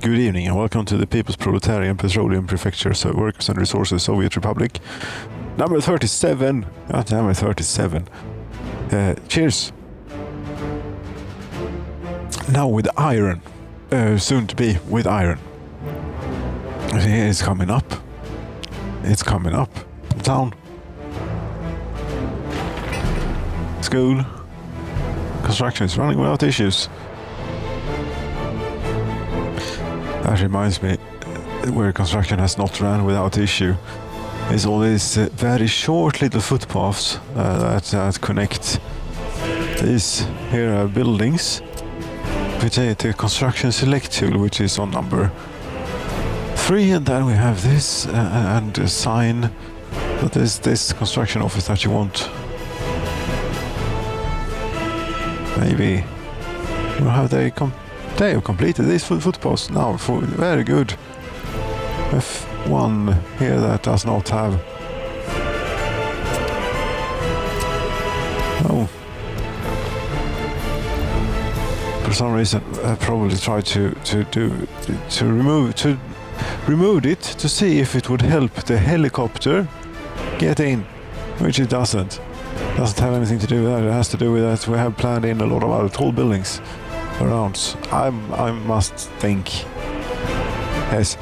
Good evening and welcome to the People's Proletarian Petroleum Prefecture, so Workers and Resources Soviet Republic. Number 37. God damn it, 37. Cheers. Now with iron. Soon to be with iron. It's coming up. It's coming up. Town. School. Construction is running without issues. That reminds me, where construction has not run without issue is all these very short little footpaths that connect these here buildings. We take the construction select tool, which is on number 3, and then we have this and a sign that there's this construction office that you want. Maybe. Or have they They have completed these footpaths now. Very good. We have one here that does not have. Oh. For some reason, I probably tried to remove it to see if it would help the helicopter get in, which it doesn't. Doesn't have anything to do with that. It has to do with that we have planned in a lot of other tall buildings around. I must think. Yes.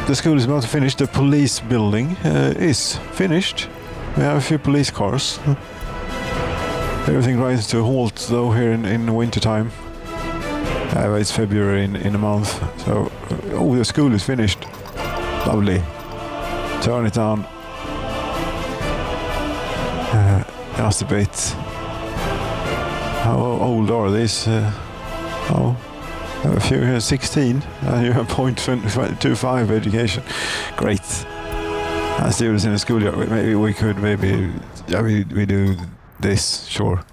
The school is about to finish. The police building is finished. We have a few police cars. Everything grinds to a halt though here in winter time. It's February in a month. So, the school is finished. Lovely. Turn it on. Just a bit. How old are these? A few here, 16, and you have 0.25 education. Great. As students in the schoolyard, maybe we could, we do this, sure.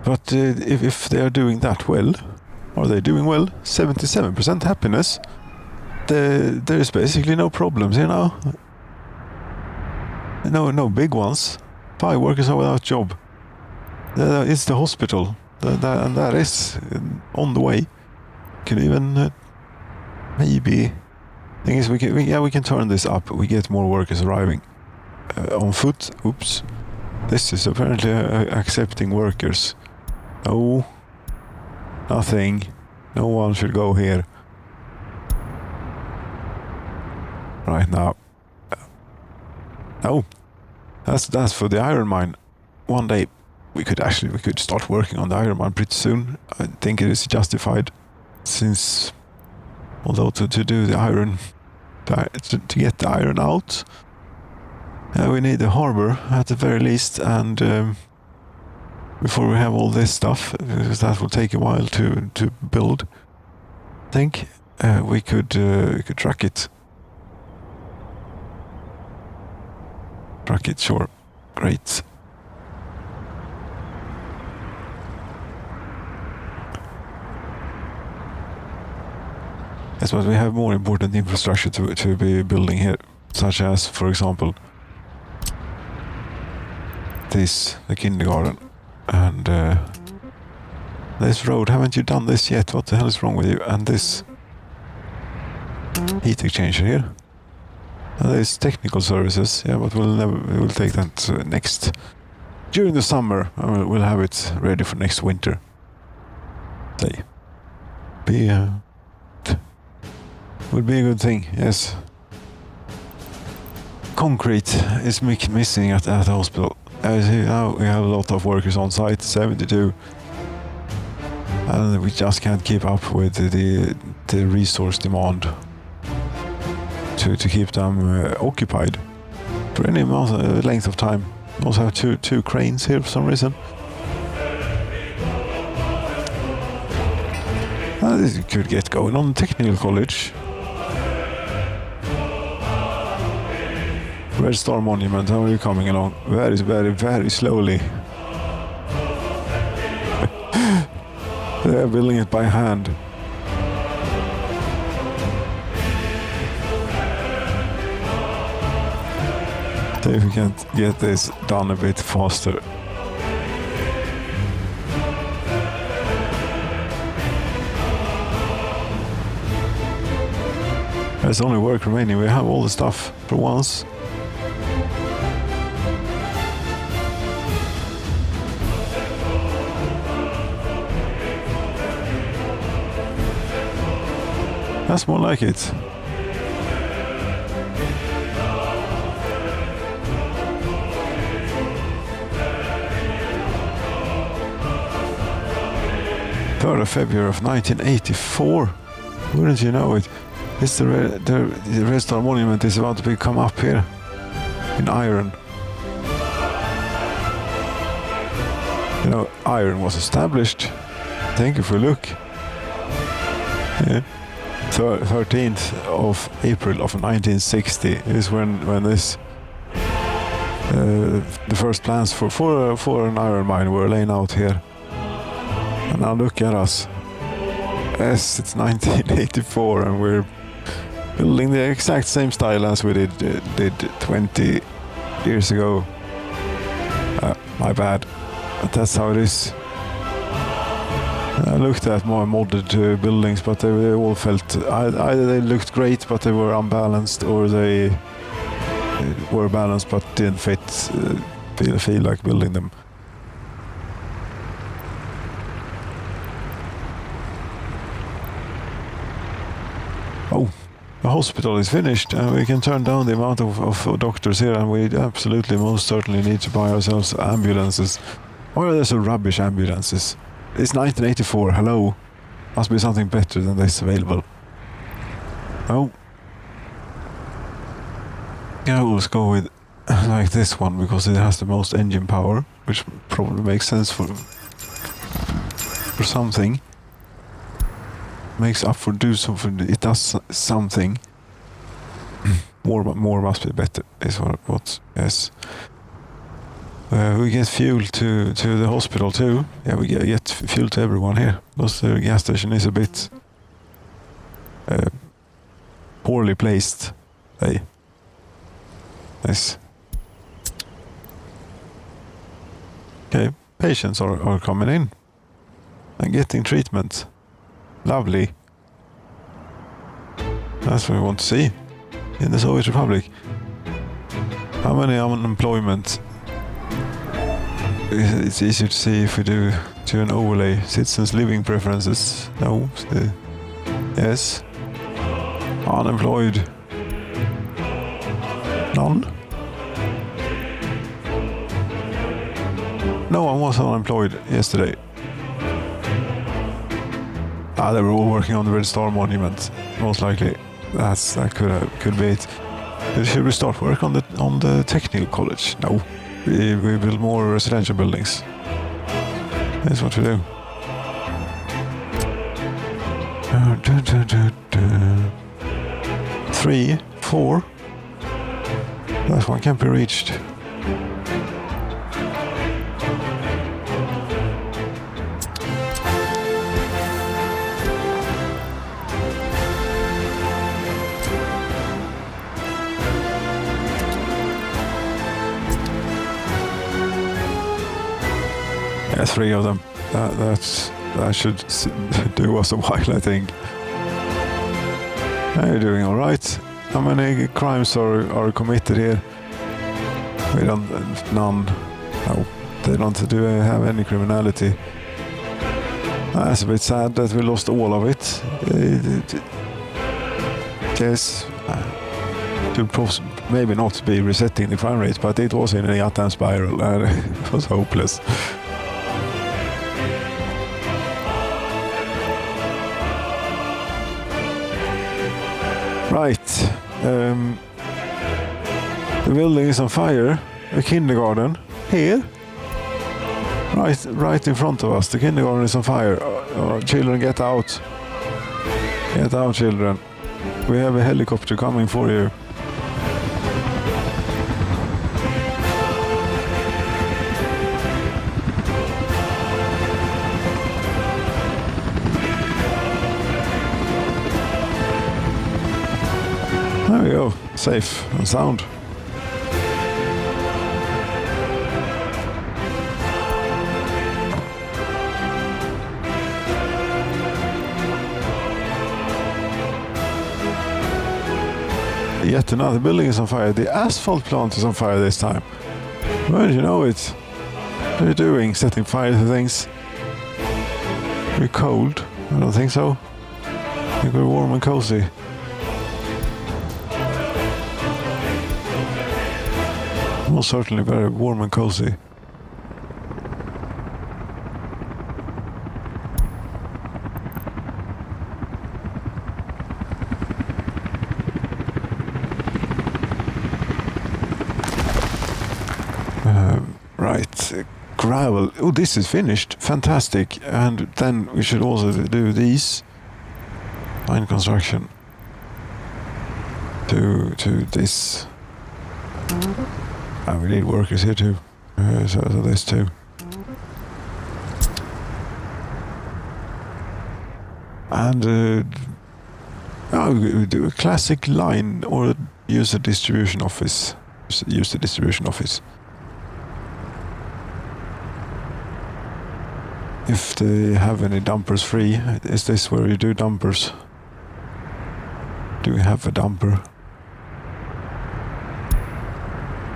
But if they are doing that well, are they doing well? 77% happiness. There's basically no problems, you know. No big ones. 5 workers are without job. It's the hospital, and that is on the way. Can even maybe. Thing is, we can turn this up. We get more workers arriving on foot. Oops, this is apparently accepting workers. No, nothing. No one should go here right now. No. That's for the iron mine. One day we could start working on the iron mine pretty soon. I think it is justified, since although to do the iron to get the iron out, we need a harbor at the very least, and before we have all this stuff, because that will take a while to build, I think we could truck it. Rocket, sure. Great. Yes, but we have more important infrastructure to be building here, such as, for example, the kindergarten, and this road. Haven't you done this yet? What the hell is wrong with you? And this heat exchanger here. There's technical services, yeah, but we'll take that next. During the summer, we'll have it ready for next winter. Would be a good thing, yes. Concrete is missing at the hospital. Now we have a lot of workers on site, 72. And we just can't keep up with the resource demand. To keep them occupied for any length of time. We also have two cranes here for some reason. This could get going on technical college. Red Star Monument, how are you coming along? Very, very, very slowly. They're building it by hand. If we can get this done a bit faster. There's only work remaining. We have all the stuff for once. That's more like it. February of 1984. Wouldn't you know it? It's the Red Star Monument is about to come up here in iron. You know, iron was established. Thank you for a look. Yeah. 13th of April of 1960 is when this the first plans for an iron mine were laying out here. And now look at us. Yes, it's 1984 and we're building the exact same style as we did 20 years ago. My bad, but that's how it is. I looked at more modded buildings, but they all felt either they looked great but they were unbalanced, or they were balanced but didn't feel like building them. Oh, the hospital is finished and we can turn down the amount of doctors here, and we absolutely most certainly need to buy ourselves ambulances. Why are there so rubbish ambulances? It's 1984, hello. Must be something better than this available. Oh. Yeah, let's go with like this one because it has the most engine power, which probably makes sense for something. Makes up for do something. It does something. More must be better. Is what yes. We get fuel to the hospital too. Yeah, we get fuel to everyone here. Because the gas station is a bit poorly placed. Hey. Nice. Okay, patients are coming in and getting treatment. Lovely. That's what we want to see in the Soviet Republic. How many unemployment? It's easier to see if we do an overlay. Citizens' living preferences. No. Yes. Unemployed. None. No one was unemployed yesterday. They were all working on the Red Star Monument, most likely. That could be it. Should we start work on the technical college? No. We build more residential buildings. That's what we do. 3, 4. That one can't be reached. Yeah, 3 of them. That should do us a while, I think. You're doing all right. How many crimes are committed here? We don't. None. No, they don't have any criminality. That's a bit sad that we lost all of it. Yes. To maybe not be resetting the crime rate, but it was in a goddamn spiral and it was hopeless. Right. The building is on fire. A kindergarten here, right in front of us. The kindergarten is on fire. Children, get out! Get out, children! We have a helicopter coming for you. There we go. Safe and sound. Yet another building is on fire. The asphalt plant is on fire this time. Well, you know it. What are you doing? Setting fire to things? Are you cold? I don't think so. You're very warm and cozy. Most certainly very warm and cozy. Right, gravel. Oh, this is finished. Fantastic. And then we should also do these. Fine construction. To this. And we need workers here too. So this too. And we do a classic line or use a distribution office. Use the distribution office. If they have any dumpers free, is this where you do dumpers? Do we have a dumper?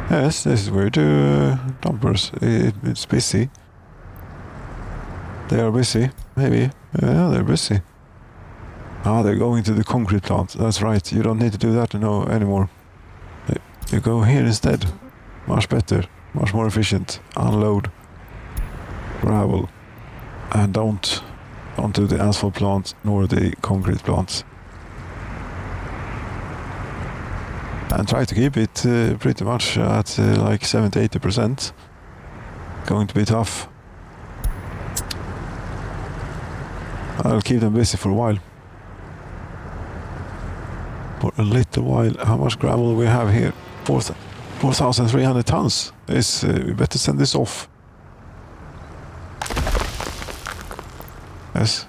Yes, this is where you do dumpers. It's busy. They are busy, maybe. Yeah, they're busy. Ah, they're going to the concrete plant. That's right. You don't need to do that anymore. You go here instead. Much better. Much more efficient. Unload. Gravel. And don't do the asphalt plant nor the concrete plants. And try to keep it pretty much at like 70-80%. Going to be tough. I'll keep them busy for a while. For a little while. How much gravel do we have here? 4,300 tons. We better send this off. Yes.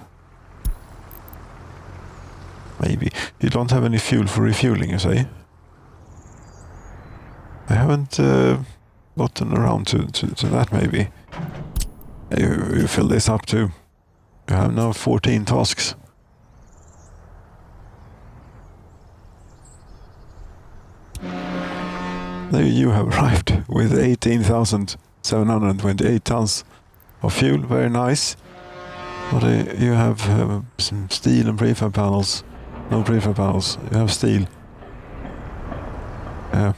Maybe. You don't have any fuel for refueling, you say? I haven't gotten around to that, maybe. You fill this up too. You have now 14 tasks. There you have arrived with 18,728 tons of fuel. Very nice. But you have some steel and prefab panels. No prefab panels. You have steel. Yeah.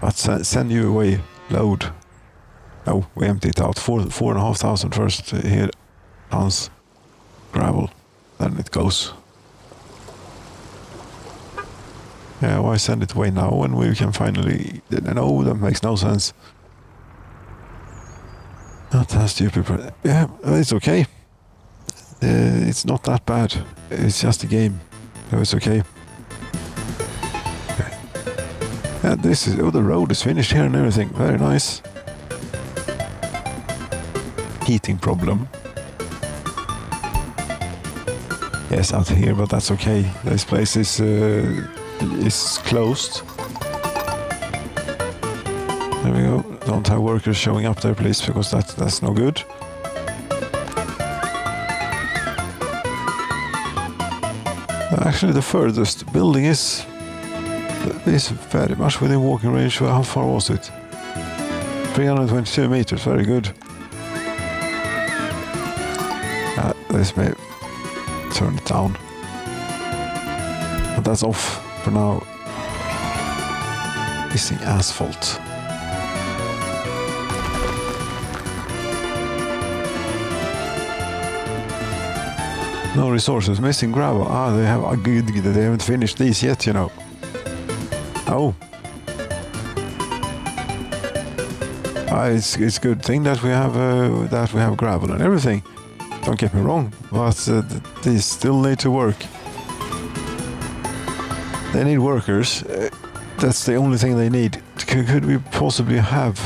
But send you away. Load. Oh, we empty it out. 4,500 first here. Tons. Gravel. Then it goes. Yeah, why send it away now when we can finally... No, that makes no sense. Not that stupid. Yeah, it's okay. It's not that bad. It's just a game. So it's okay. Yeah, this is... Oh, the road is finished here and everything. Very nice. Heating problem. Yes, out here, but that's okay. This place is closed. There we go. Don't have workers showing up there, please, because that's no good. Actually, the furthest building is very much within walking range. How far was it? 322 meters. Very good. This may turn it down. But that's off for now. Missing asphalt. No resources. Missing gravel. They haven't finished these yet, you know. Oh. It's a good thing that we have gravel and everything. Don't get me wrong, but these still need to work. They need workers. That's the only thing they need. Could we possibly have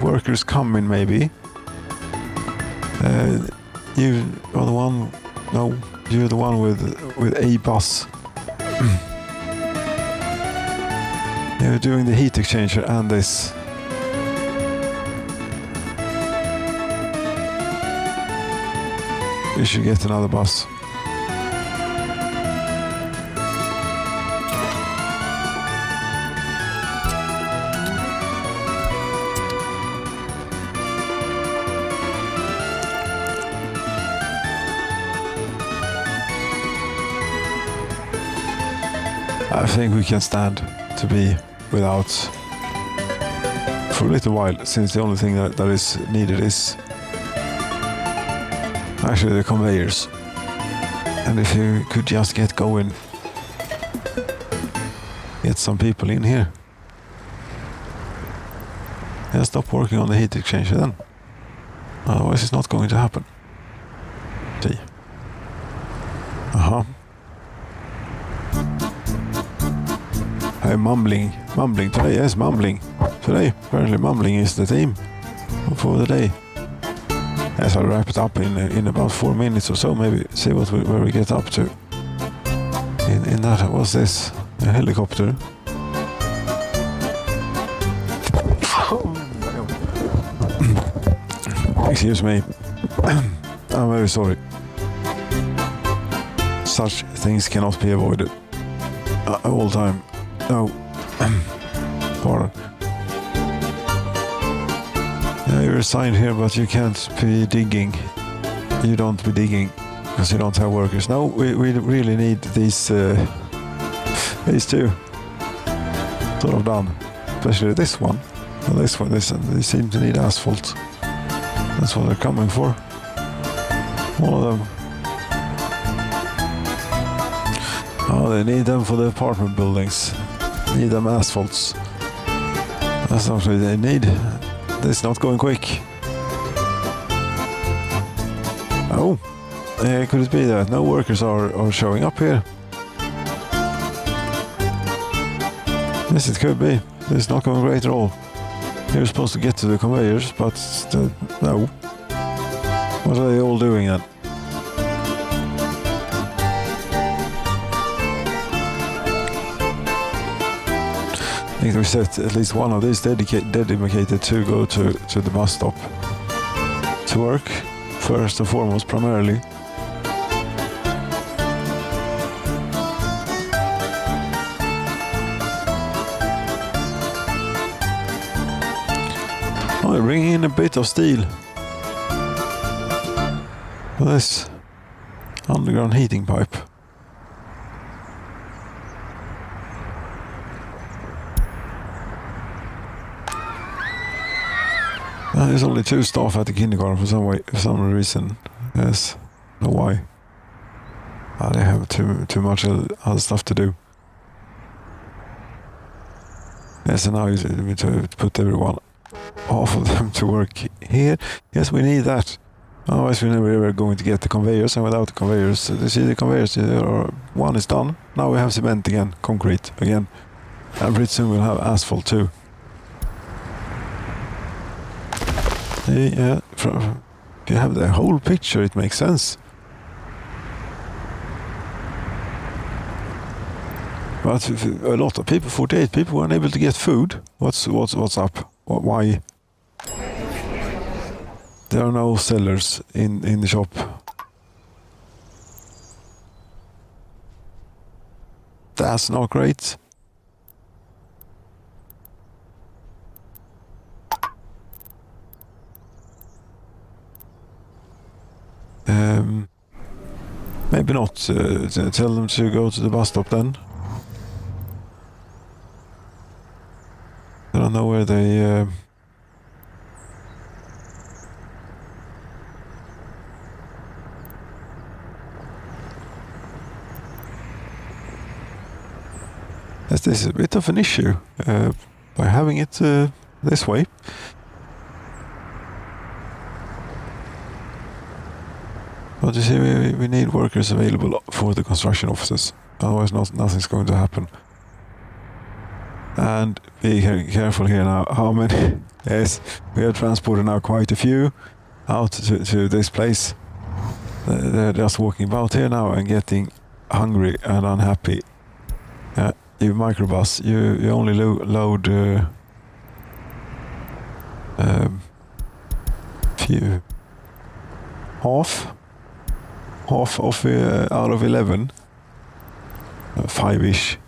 workers come in, maybe? You are the one... No, you're the one with a bus. You're doing the heat exchanger and this. we should get another bus. I think we can stand to be without for a little while, since the only thing that is needed is actually the conveyors. And if you could just get going, get some people in here. Yeah, stop working on the heat exchanger then. Otherwise it's not going to happen. See. Hey, mumbling today, yes, mumbling. Today, apparently mumbling is the theme for the day. Yes, I'll wrap it up in about 4 minutes or so, maybe see where we get up to. In that, what's this? A helicopter. Excuse me. I'm very sorry. Such things cannot be avoided. All time. No. Pardon. You're assigned here, but you can't be digging. You don't be digging because you don't have workers. No, we really need these two sort of done. Especially this one. And this one. They seem to need asphalt. That's what they're coming for. All of them. Oh, they need them for the apartment buildings. Need them asphalts. That's not what they need. This is not going quick. Oh, could it be that no workers are showing up here? Yes, it could be. This is not going great at all. You're supposed to get to the conveyors, but no. What are they all doing then? I think we set at least one of these dedicated to go to the bus stop to work, first and foremost, primarily. Oh, they're bringing in a bit of steel for this underground heating pipe. There's only 2 staff at the kindergarten for some reason. Yes, know why. They have too much other stuff to do. Yes, and now you need to put everyone, half of them, to work here. Yes, we need that. Otherwise, we're never ever going to get the conveyors. And without the conveyors, you see the conveyors, one is done. Now we have cement again, concrete again, and pretty soon we'll have asphalt too. Yeah, if you have the whole picture, it makes sense. But a lot of people, 48 people, were unable to get food. What's up? Why? There are no sellers in the shop. That's not great. Maybe not. Tell them to go to the bus stop then. I don't know where they... This is a bit of an issue by having it this way. But you see, we need workers available for the construction offices. Otherwise, nothing's going to happen. And be careful here now. How many? Yes, we have transported now quite a few out to this place. They're just walking about here now and getting hungry and unhappy. You microbus, you only load half. half of out of 11. 5-ish.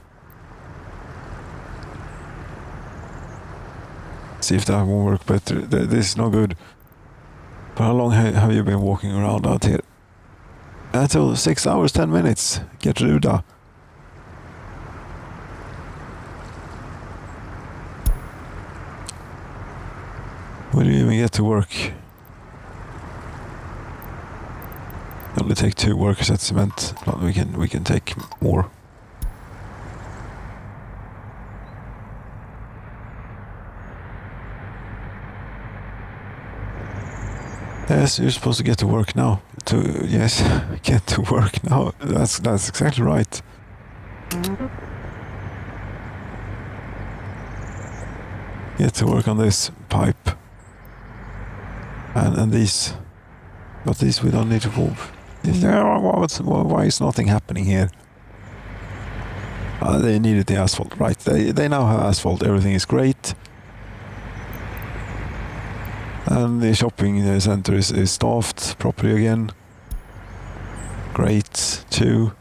See if that won't work better. This is no good. For how long have you been walking around out here? Until 6 hours, 10 minutes. Get Ruda. Will you even get to work? Only take 2 workers at cement, but we can take more. Yes, you're supposed to get to work now. Yes, get to work now. That's exactly right. Get to work on this pipe. And these. But these we don't need to move. Why is nothing happening here? They needed the asphalt. Right, they now have asphalt. Everything is great. And the shopping center is staffed properly again. Great, too.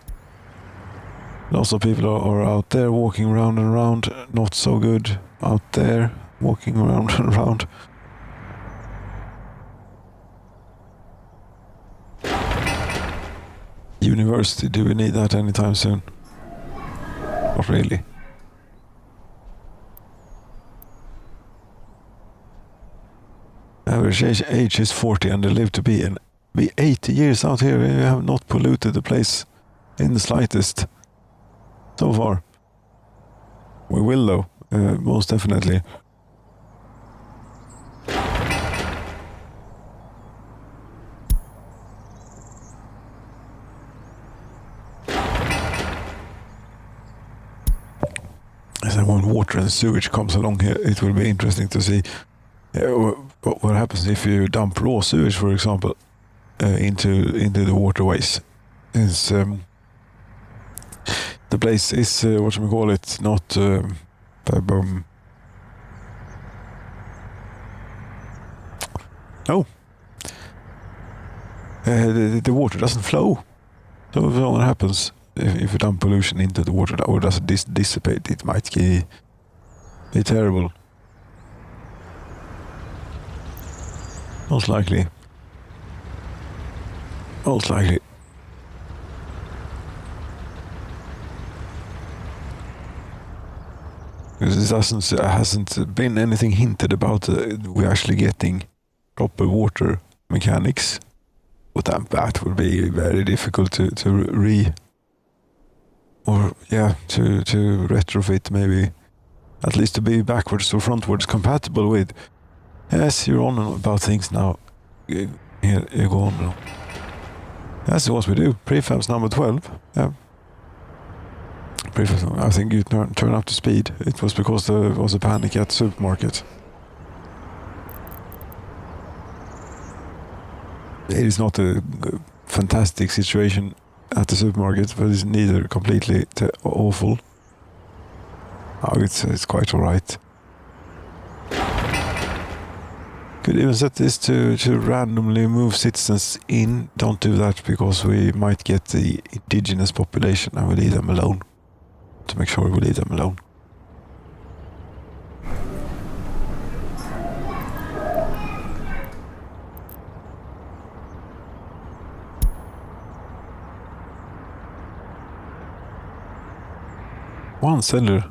Lots of people are out there walking around and around. Not so good out there walking around and around. University, do we need that anytime soon? Not really. Average age is 40 and they live to be 80 years out here. We have not polluted the place in the slightest so far. We will though, most definitely. And when water and sewage comes along here, it will be interesting to see what happens if you dump raw sewage, for example, into the waterways. The place is whatchamacallit, not the water doesn't flow. So what happens if you dump pollution into the water or does it dissipate? It might be terrible. Most likely. Most likely. Because it hasn't been anything hinted about we're actually getting proper water mechanics. But that would be very difficult to retrofit, maybe. At least to be backwards or frontwards compatible with. Yes, you're on about things now. Here, you go on now. That's what we do. Prefabs number 12. Yeah. Prefabs, I think you turn up to speed. It was because there was a panic at the supermarket. It is not a fantastic situation at the supermarket, but it's neither completely awful. Oh, it's quite alright. Could even set this to randomly move citizens in. Don't do that because we might get the indigenous population and we leave them alone. To make sure we leave them alone. One seller.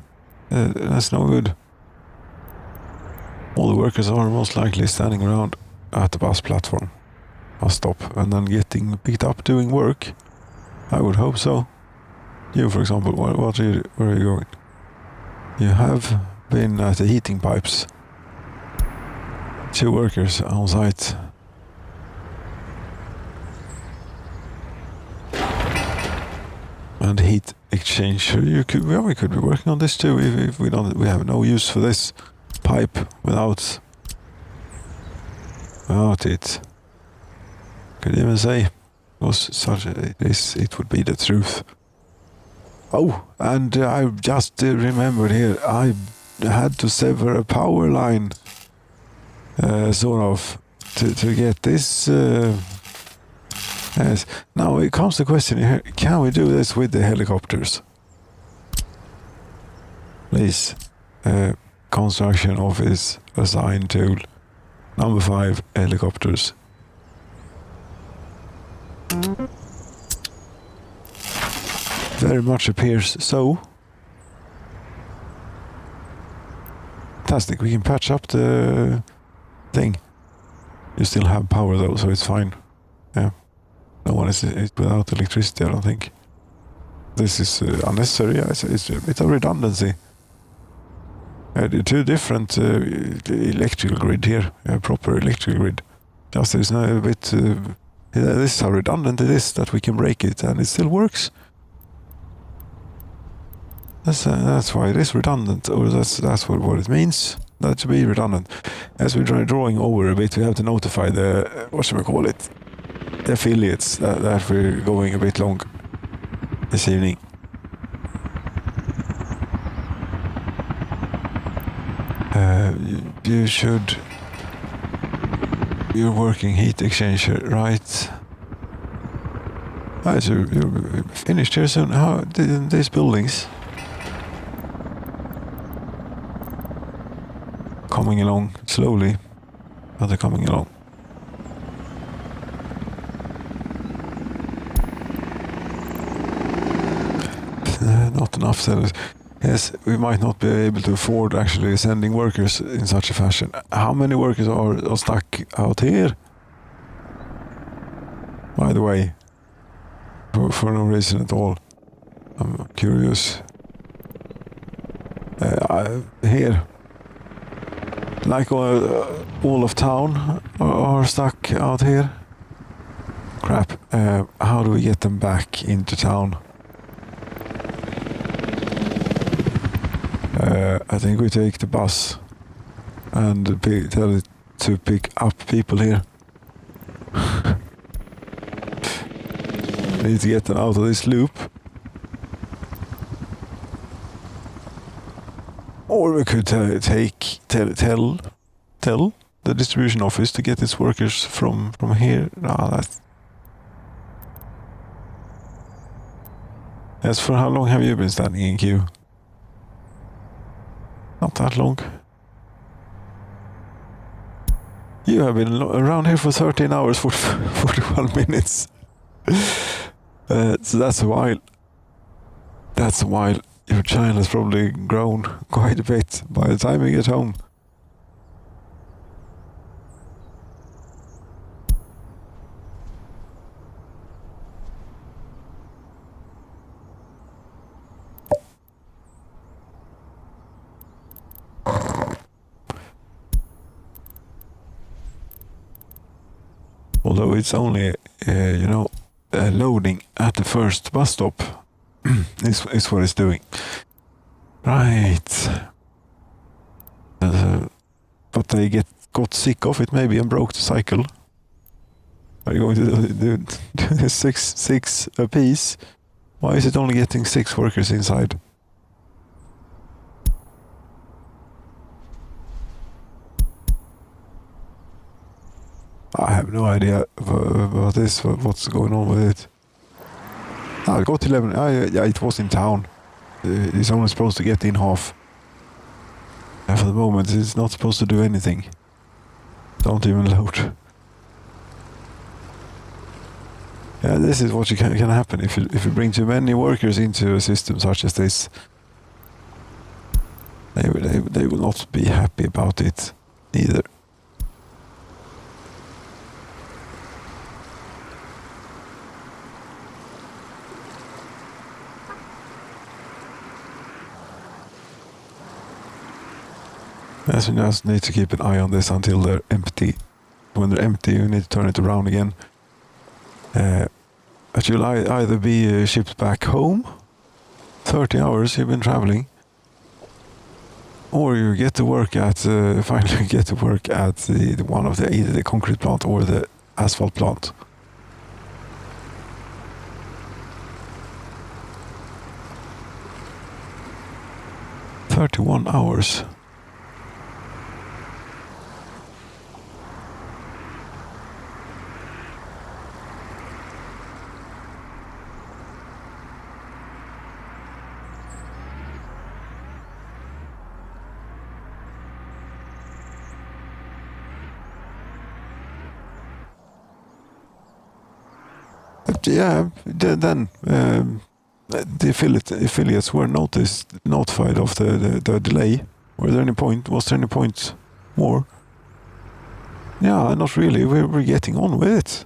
That's no good. All the workers are most likely standing around at the bus platform, bus stop, and then getting picked up doing work. I would hope so. You, for example, where are you going? You have been at the heating pipes. 2 workers on site. And heat exchange. We could be working on this too if we have no use for this pipe without it. Could even say it would be the truth. Oh, and I just remembered here, I had to sever a power line, sort of, to get this Yes. Now it comes to the question here, can we do this with the helicopters? Please. Construction office assigned tool. Number 5, helicopters. Very much appears so. Fantastic, we can patch up the thing. You still have power though, so it's fine. Yeah. No one is without electricity, I don't think. This is unnecessary. Yeah, it's a bit of redundancy. The two different electrical grid here, proper electrical grid. Just there's no bit. This is how redundant it is that we can break it and it still works. That's why it is redundant, or that's what it means. That to be redundant. As we're drawing over a bit, we have to notify the the affiliates that we're going a bit long this evening. You should. You're working heat exchanger, right? So you're finished here soon. How did these buildings coming along slowly? But they're coming along. Not enough sellers. Yes, we might not be able to afford actually sending workers in such a fashion. How many workers are stuck out here? By the way, for no reason at all. I'm curious. Here, like all of town are stuck out here. Crap. How do we get them back into town? I think we take the bus and tell it to pick up people here. Need to get them out of this loop. Or we could tell the distribution office to get its workers from here. As for how long have you been standing in queue? Not that long. You have been around here for 13 hours, 41 minutes. So that's a while. That's a while. Your child has probably grown quite a bit by the time you get home. Although it's only, loading at the first bus stop is what it's doing. Right. But they got sick of it maybe and broke the cycle. Are you going to do six a piece? Why is it only getting 6 workers inside? I have no idea about this, what's going on with it. I got 11. Yeah, it was in town. It's only supposed to get in half. And for the moment, it's not supposed to do anything. Don't even load. Yeah, this is what can happen if you bring too many workers into a system such as this. They will not be happy about it either. Yes, we just need to keep an eye on this until they're empty. When they're empty, you need to turn it around again. But you'll either be shipped back home, 30 hours you've been traveling, or you get to work at, finally get to work at the one of either the concrete plant or the asphalt plant. "31 hours. But yeah, then the affiliates were notified of the delay. Was there any point more? Yeah, not really. We're getting on with it.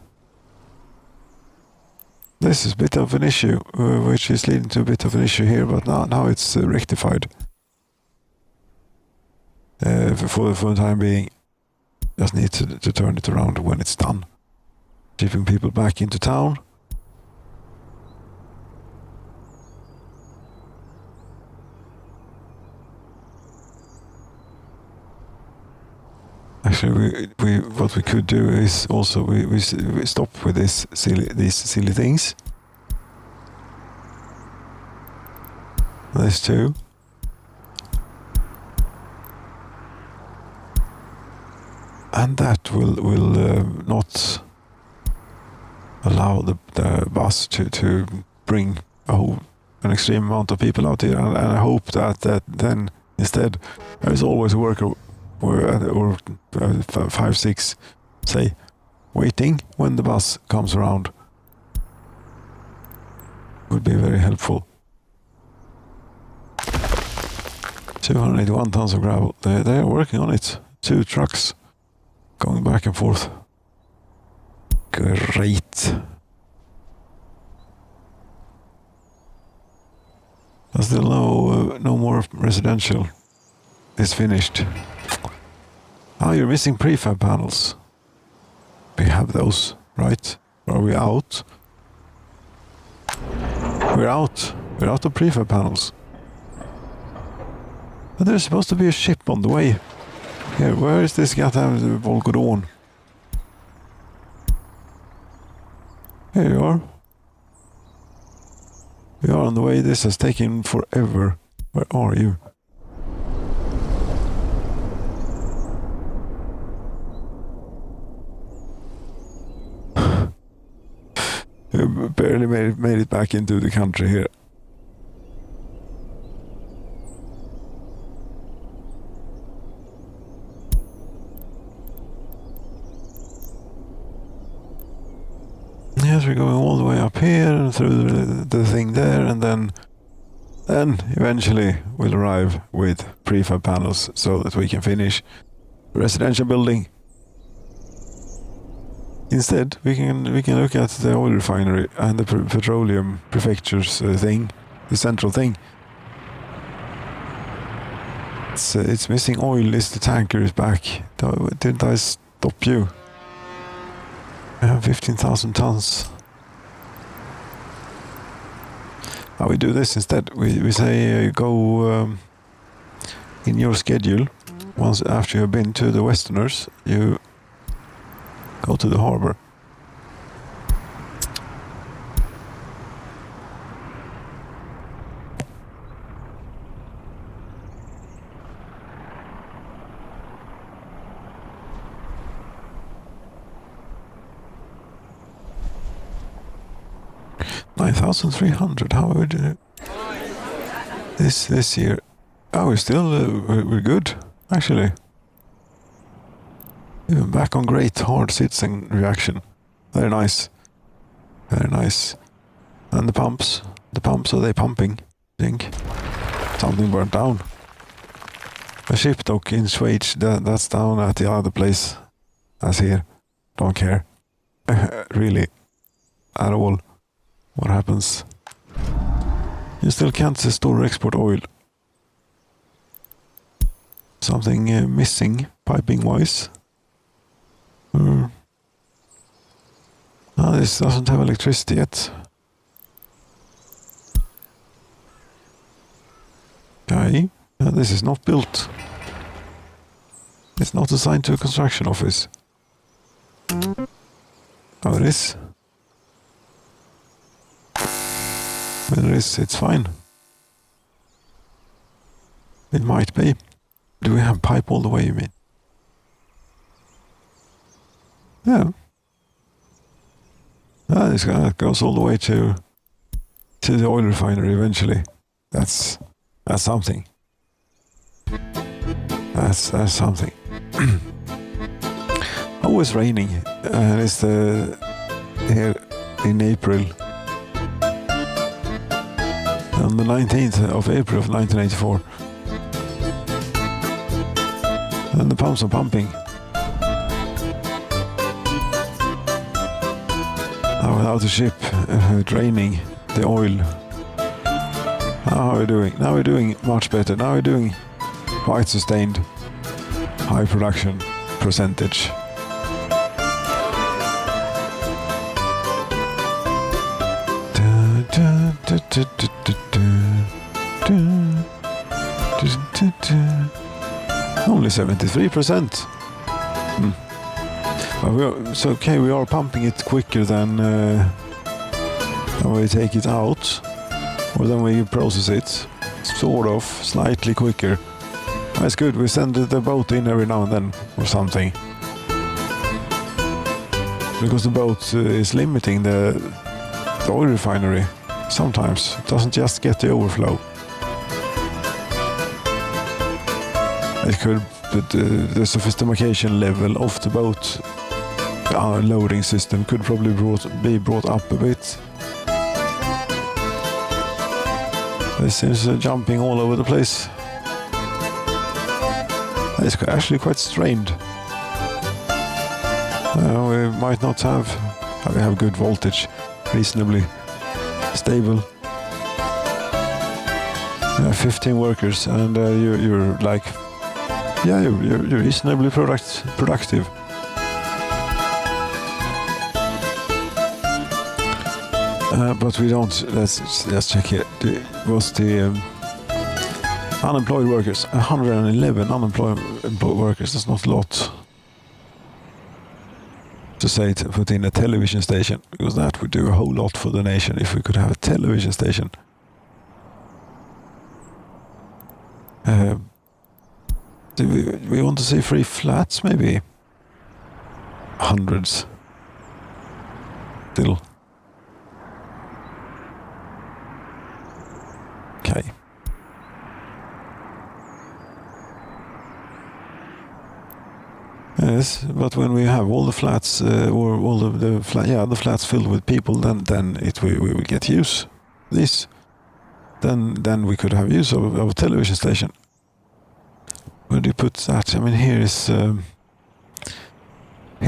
This is a bit of an issue, which is leading to a bit of an issue here, but now it's rectified. For the time being, just need to turn it around when it's done. Shipping people back into town. Actually, what we could do is also we stop with these silly things. This too. And that will not allow the bus to bring an extreme amount of people out here, and I hope that then instead there is always a worker or 5, 6, say, waiting when the bus comes around. Would be very helpful. 281 tons of gravel. They are working on it. 2 trucks going back and forth. Great. There's still no more residential. It's finished. Ah, you're missing prefab panels. We have those, right? Are we out? We're out. We're out of prefab panels. But there's supposed to be a ship on the way. Here, where is this goddamn Volgodon? Here you are. We are on the way. This has taken forever. Where are you? We barely made it back into the country here. Yes, we're going all the way up here and through the thing there, and then eventually we'll arrive with prefab panels so that we can finish the residential building. Instead, we can look at the oil refinery and the Petroleum Prefecture's thing, the central thing. It's missing oil. Is the tanker is back? Did I stop you? I have 15,000 tons. Now we do this instead. We say go in your schedule. Once after you've been to the Westerners, you go to the harbor. $9,300. How would this year? Oh, we're good actually. Even back on great hard citizen reaction. Very nice. Very nice. And the pumps, are they pumping? I think something burnt down. A ship dock in Schweiz. That's down at the other place as here. Don't care. Really, at all. What happens? You still can't store or export oil. Something missing, piping-wise. This doesn't have electricity yet. Okay, this is not built. It's not assigned to a construction office. Oh, it is. Well, it's fine. It might be. Do we have pipe all the way, you mean? Yeah. This goes all the way to the oil refinery eventually. That's something. That's something. Oh, it's raining. And it's here in April. On the 19th of April of 1984. And the pumps are pumping. Now without the ship draining the oil. How are we doing? Now we're doing much better. Now we're doing quite sustained high production percentage. Only 73%. So okay, we are pumping it quicker than we take it out, or then we process it, sort of, slightly quicker. That's good. We send the boat in every now and then or something, because the boat is limiting the oil refinery. Sometimes it doesn't just get the overflow. It could, but the sophistication level of the boat loading system could probably be brought up a bit. This is jumping all over the place. It's actually quite strained. We might not have. We have good voltage, reasonably stable. 15 workers, and you're like, yeah, you're reasonably productive. But we don't. Let's check here. Was the unemployed workers? 111 unemployed workers. That's not a lot to say to put in a television station, because that would do a whole lot for the nation if we could have a television station. Do we want to see free flats, maybe? Hundreds. Still. Okay. Yes, but when we have all the flats, or all the flats filled with people, then we will get use. This. Then we could have use of a television station. Where do you put that? I mean, here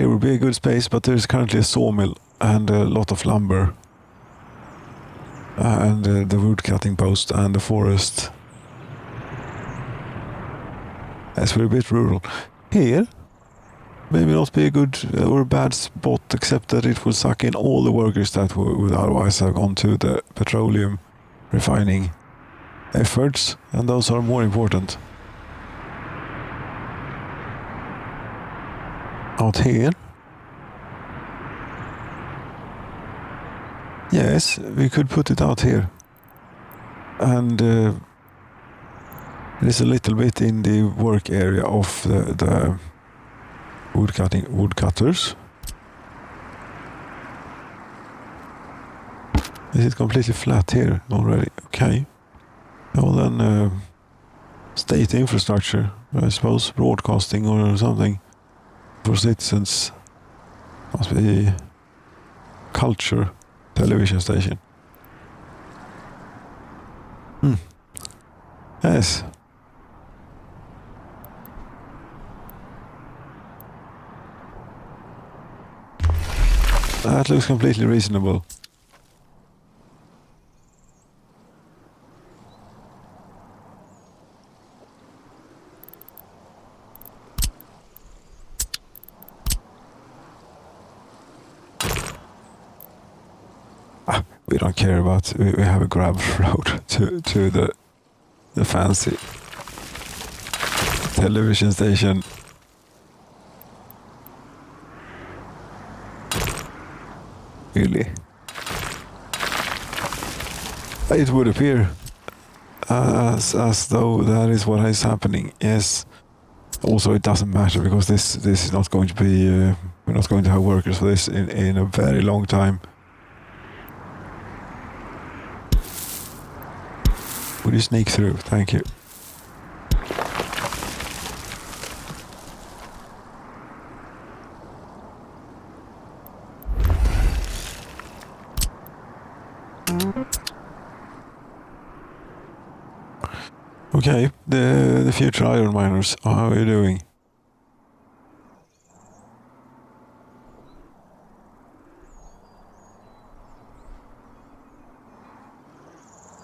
would be a good space, but there is currently a sawmill and a lot of lumber, and the wood cutting post and the forest. Yes, we're a bit rural. Here, maybe not be a good or a bad spot, except that it will suck in all the workers that would otherwise have gone to the petroleum refining efforts, and those are more important. Out here, yes, we could put it out here, and there's a little bit in the work area of the woodcutters. Is it completely flat here already? Okay. Well then, state infrastructure, I suppose, broadcasting or something for citizens. Must be culture television station. Yes. That looks completely reasonable. We don't care about. We have a gravel road to the fancy television station. Really, it would appear as though that is what is happening. Yes. Also, it doesn't matter, because this is not going to be. We're not going to have workers for this in a very long time. Would you sneak through? Thank you. Okay, the future iron miners, how are you doing?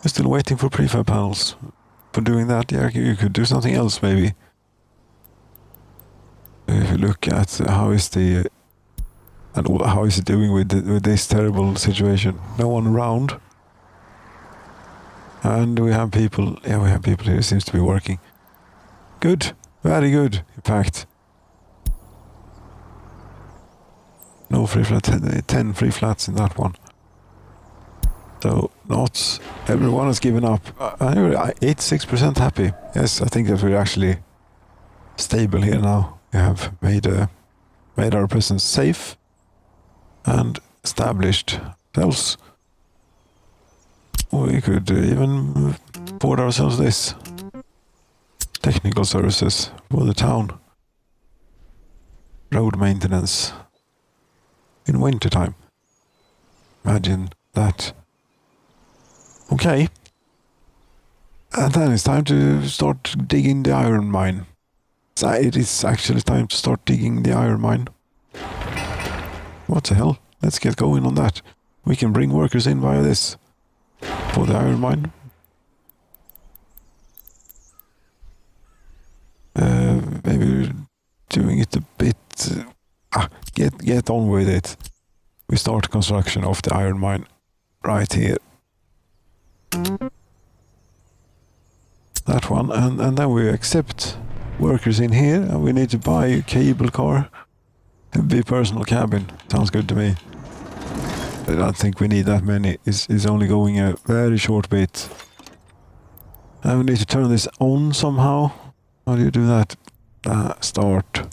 You're still waiting for prefab panels. For doing that, yeah, you could do something else maybe. If you look at how is the and how is it doing with this terrible situation? No one around, and we have people. Yeah, we have people here. It seems to be working. Good, very good. In fact, no free flat. 10 free flats in that one. So not everyone has given up. 86% happy. Yes, I think that we're actually stable here now. We have made our presence safe and established ourselves. We could even afford ourselves this. Technical services for the town. Road maintenance in winter time. Imagine that. Okay. And then it's time to start digging the iron mine. It is actually time to start digging the iron mine. What the hell? Let's get going on that. We can bring workers in via this. For the iron mine. Maybe doing it a bit... get on with it. We start construction of the iron mine right here. That one, and then we accept workers in here, and we need to buy a cable car. A personal cabin. Sounds good to me. I don't think we need that many. It's only going a very short bit. And we need to turn this on somehow. How do you do that? Start.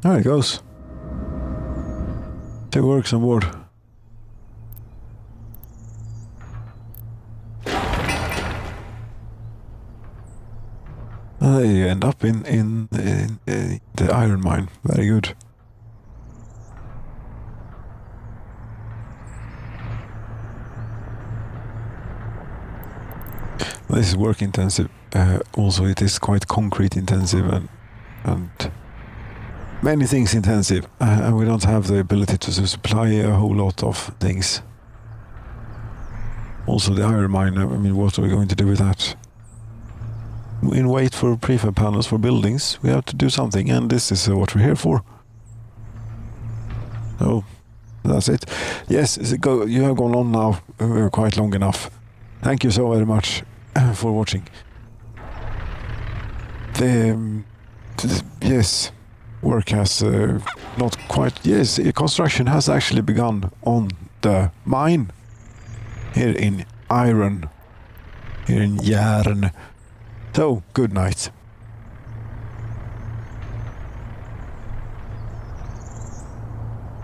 There it goes. It works on board. They end up in the iron mine. Very good. This is work intensive. Also, it is quite concrete intensive and many things intensive. And we don't have the ability to supply a whole lot of things. Also, the iron mine. I mean, what are we going to do with that? In wait for prefab panels for buildings, we have to do something, and this is what we're here for. So that's it. Yes, you have gone on now quite long enough. Thank you so very much for watching. Yes, work has not quite. Yes, construction has actually begun on the mine here in Iron, here in Järn. So, good night.